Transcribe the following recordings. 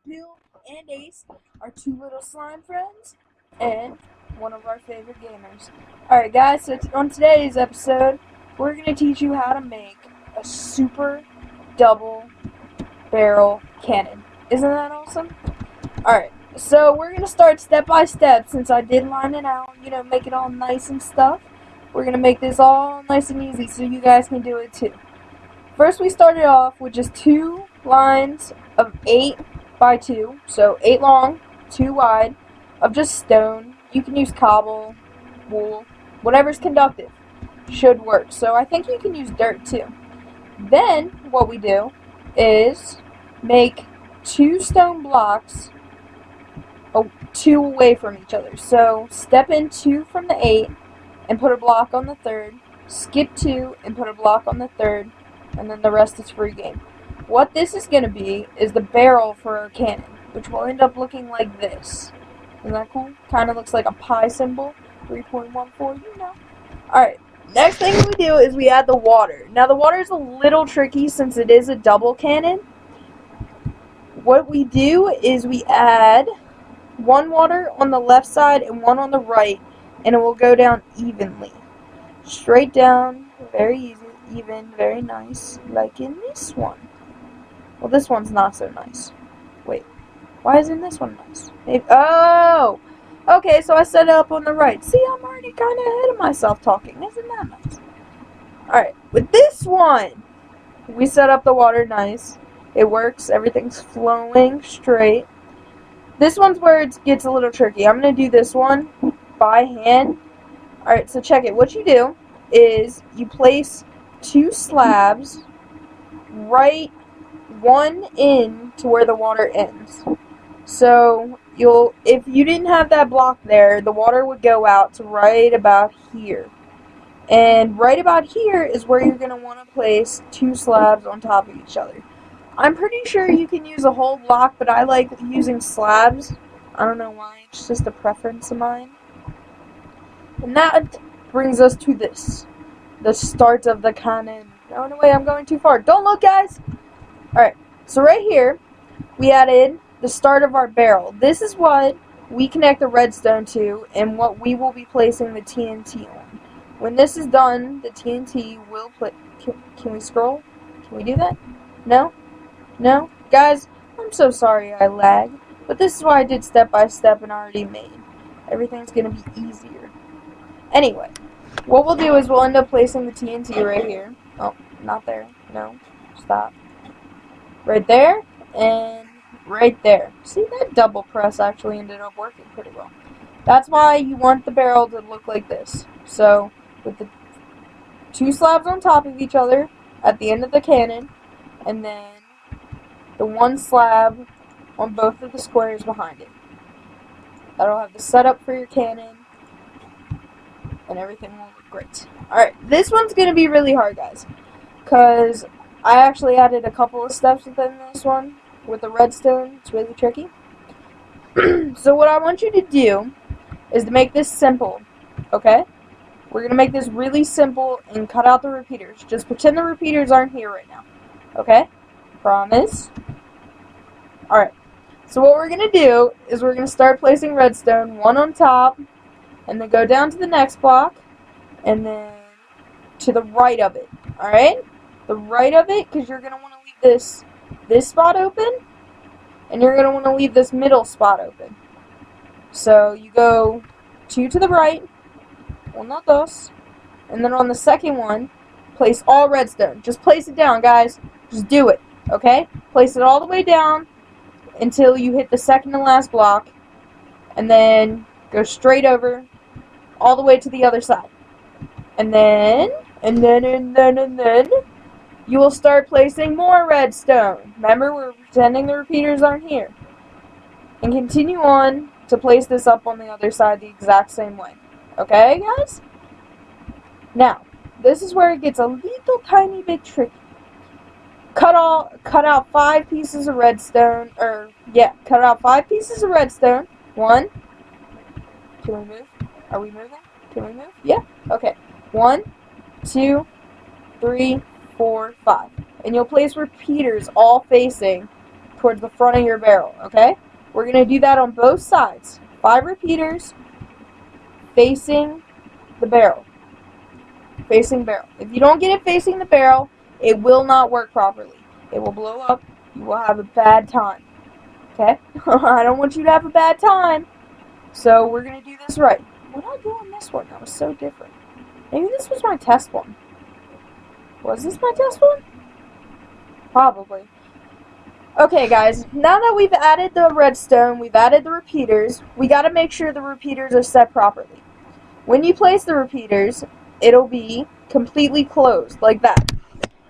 Bill and Ace are two little slime friends and one of our favorite gamers. Alright guys, so on today's episode, we're going to teach you how to make a super double barrel cannon. Isn't that awesome? Alright, so we're going to start step by step since I did line it out, make it all nice and stuff. We're going to make this all nice and easy so you guys can do it too. First we started off with just two lines of 8 by 2, so 8 long, 2 wide, of just stone. You can use cobble, wool, whatever's conductive should work. So I think you can use dirt too. Then what we do is make 2 stone blocks, 2 away from each other. So step in 2 from the 8 and put a block on the 3rd, skip 2 and put a block on the 3rd, and then the rest is free game. What this is going to be is the barrel for our cannon, which will end up looking like this. Isn't that cool? Kind of looks like a pi symbol. 3.14, Alright, next thing we do is we add the water. Now the water is a little tricky since it is a double cannon. What we do is we add 1 water on the left side and 1 on the right, and it will go down evenly. Straight down, very easy, even, very nice, like in this one. Well, this one's not so nice. Wait, why isn't this one nice? Maybe, oh! Okay, so I set it up on the right. See, I'm already kind of ahead of myself talking. Isn't that nice? Alright, with this one, we set up the water nice. It works. Everything's flowing straight. This one's where it gets a little tricky. I'm going to do this one by hand. Alright, so check it. What you do is you place 2 slabs right one in to where the water ends. So if you didn't have that block there, the water would go out to right about here. And right about here is where you're going to want to place 2 slabs on top of each other. I'm pretty sure you can use a whole block, but I like using slabs. I don't know why, it's just a preference of mine. And that brings us to this. The start of the cannon. Oh, no, wait, I'm going too far. Don't look, guys! Alright, so right here, we added the start of our barrel. This is what we connect the redstone to and what we will be placing the TNT on. When this is done, the TNT will put... Can we scroll? Can we do that? No? No? Guys, I'm so sorry I lag, but this is why I did step by step and already made. Everything's going to be easier. Anyway, what we'll do is we'll end up placing the TNT right here. Oh, not there. No. Stop. Right there, and right there. See, that double press actually ended up working pretty well. That's why you want the barrel to look like this. So, with the 2 slabs on top of each other at the end of the cannon, and then the 1 slab on both of the squares behind it. That'll have the setup for your cannon, and everything will look great. Alright, this one's going to be really hard, guys, because I actually added a couple of steps within this one with the redstone. It's really tricky. So what I want you to do is to make this simple, okay? We're going to make this really simple and cut out the repeaters. Just pretend the repeaters aren't here right now, okay? Promise? Alright, so what we're going to do is we're going to start placing redstone, 1 on top, and then go down to the next block, and then to the right of it, alright? The right of it, because you're going to want to leave this spot open, and you're going to want to leave this middle spot open. So you go 2 to the right, not those, and then on the second one, place all redstone. Just place it down, guys. Just do it, okay? Place it all the way down until you hit the second to last block, and then go straight over all the way to the other side. And then you will start placing more redstone. Remember, we're pretending the repeaters aren't here. And continue on to place this up on the other side the exact same way. Okay, guys? Now, this is where it gets a little tiny bit tricky. Cut out 5 pieces of redstone, cut out 5 pieces of redstone. 1. Can we move? Are we moving? Can we move? Yeah? Okay. 1, 2, 3, 4, 5. And you'll place repeaters all facing towards the front of your barrel, okay? We're going to do that on both sides. 5 repeaters facing the barrel. Facing barrel. If you don't get it facing the barrel, it will not work properly. It will blow up. You will have a bad time. Okay? I don't want you to have a bad time. So we're going to do this right. What did I do on this one? That was so different. Maybe this was my test one. Was this my test one? Probably. Okay, guys. Now that we've added the redstone, we've added the repeaters, we got to make sure the repeaters are set properly. When you place the repeaters, it'll be completely closed, like that.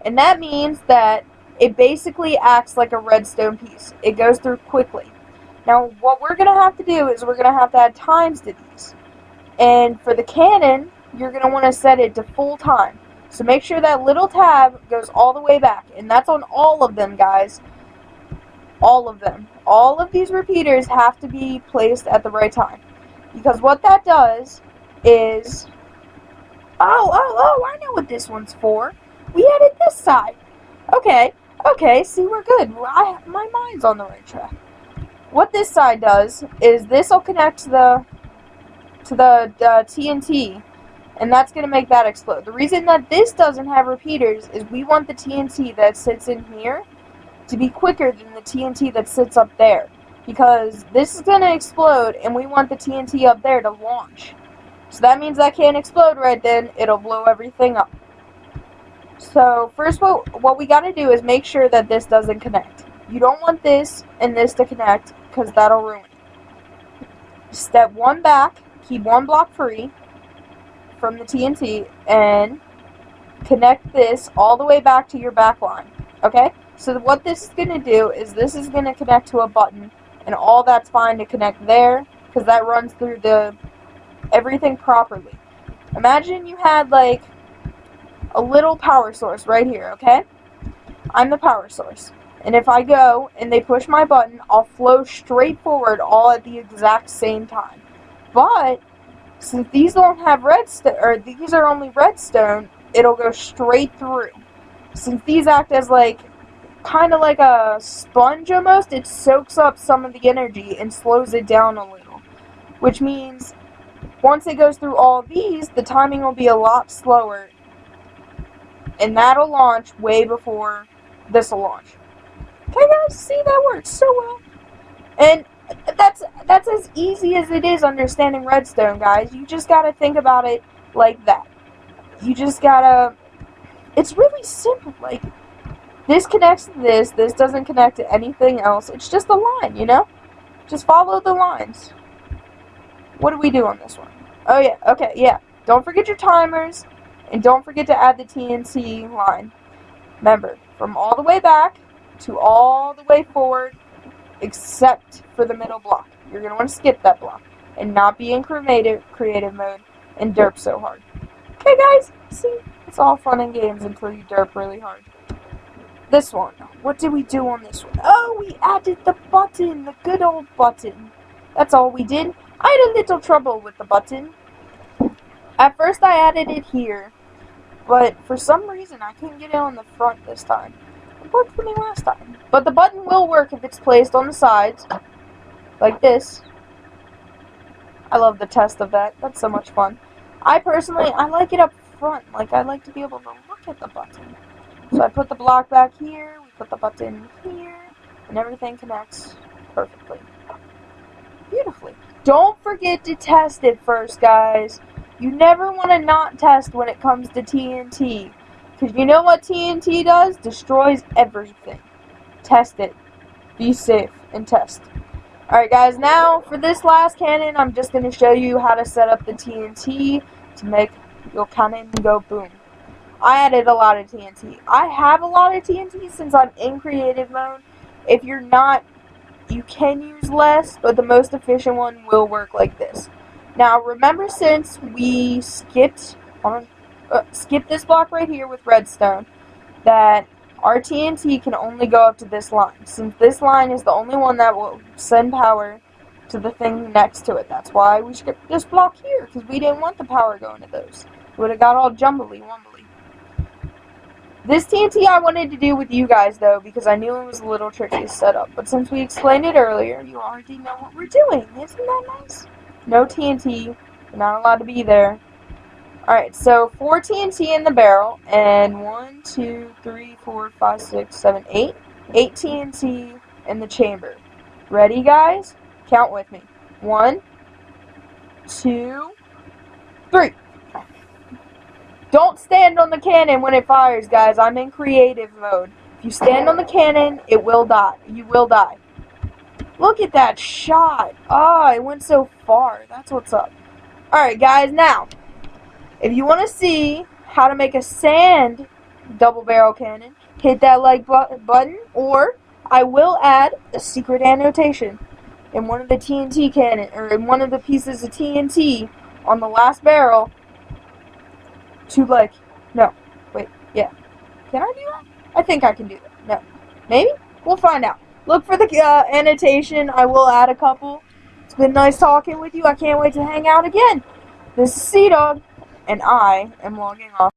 And that means that it basically acts like a redstone piece. It goes through quickly. Now, what we're going to have to do is we're going to have to add times to these. And for the cannon, you're going to want to set it to full time. So make sure that little tab goes all the way back. And that's on all of them, guys. All of them. All of these repeaters have to be placed at the right time. Because what that does is... Oh, I know what this one's for. We added this side. Okay, see, we're good. My mind's on the right track. What this side does is this will connect to the TNT, and that's going to make that explode. The reason that this doesn't have repeaters is we want the TNT that sits in here to be quicker than the TNT that sits up there, because this is going to explode, and we want the TNT up there to launch. So that means that can't explode right then. It'll blow everything up. So first what we got to do is make sure that this doesn't connect. You don't want this and this to connect, because that'll ruin it. Step 1 back, keep 1 block free from the TNT, and connect this all the way back to your back line. Okay? So what this is going to do is this is going to connect to a button, and all that's fine to connect there, because that runs through everything properly. Imagine you had like a little power source right here, okay? I'm the power source. And if I go and they push my button, I'll flow straight forward all at the exact same time. But since these don't have redstone, or these are only redstone, it'll go straight through. Since these act as like kind of like a sponge almost, it soaks up some of the energy and slows it down a little. Which means once it goes through all of these, the timing will be a lot slower. And that'll launch way before this will launch. Okay, guys, see, that works so well. And that's as easy as it is understanding redstone, guys. You just gotta think about it like that. You just gotta... It's really simple. Like, this connects to this. This doesn't connect to anything else. It's just a line, you know? Just follow the lines. What do we do on this one? Oh, yeah. Okay, yeah. Don't forget your timers. And don't forget to add the TNT line. Remember, from all the way back to all the way forward, except for the middle block. You're going to want to skip that block and not be in creative mode and derp so hard. Okay, guys? See? It's all fun and games until you derp really hard. This one. What did we do on this one? Oh, we added the button. The good old button. That's all we did. I had a little trouble with the button. At first I added it here, but for some reason I couldn't get it on the front this time. It worked for me last time. But the button will work if it's placed on the sides, like this. I love the test of that. That's so much fun. I like it up front. Like, I like to be able to look at the button. So I put the block back here, we put the button here, and everything connects perfectly. Beautifully. Don't forget to test it first, guys. You never want to not test when it comes to TNT. Because you know what TNT does? Destroys everything. Test it. Be safe and test. Alright, guys, now for this last cannon, I'm just going to show you how to set up the TNT to make your cannon go boom. I added a lot of TNT. I have a lot of TNT since I'm in creative mode. If you're not, you can use less, but the most efficient one will work like this. Now, remember, since we skipped this block right here with redstone, that our TNT can only go up to this line. Since this line is the only one that will send power to the thing next to it. That's why we skipped this block here, because we didn't want the power going to those. It would have got all jumbly-wumbly. This TNT I wanted to do with you guys, though, because I knew it was a little tricky to set up. But since we explained it earlier, you already know what we're doing. Isn't that nice? No TNT. You're not allowed to be there. Alright, so 4 TNT in the barrel, and 1, 2, 3, 4, 5, 6, 7, 8. 8 TNT in the chamber. Ready, guys? Count with me. 1, 2, 3. Don't stand on the cannon when it fires, guys. I'm in creative mode. If you stand on the cannon, it will die. You will die. Look at that shot. Ah, it went so far. That's what's up. Alright, guys, now, if you want to see how to make a sand double barrel cannon, hit that like button, or I will add a secret annotation in one of the TNT cannon, or in one of the pieces of TNT on the last barrel to no, wait, yeah. Can I do that? I think I can do that. No. Maybe? We'll find out. Look for the annotation. I will add a couple. It's been nice talking with you. I can't wait to hang out again. This is Sea Dog, and I am logging off.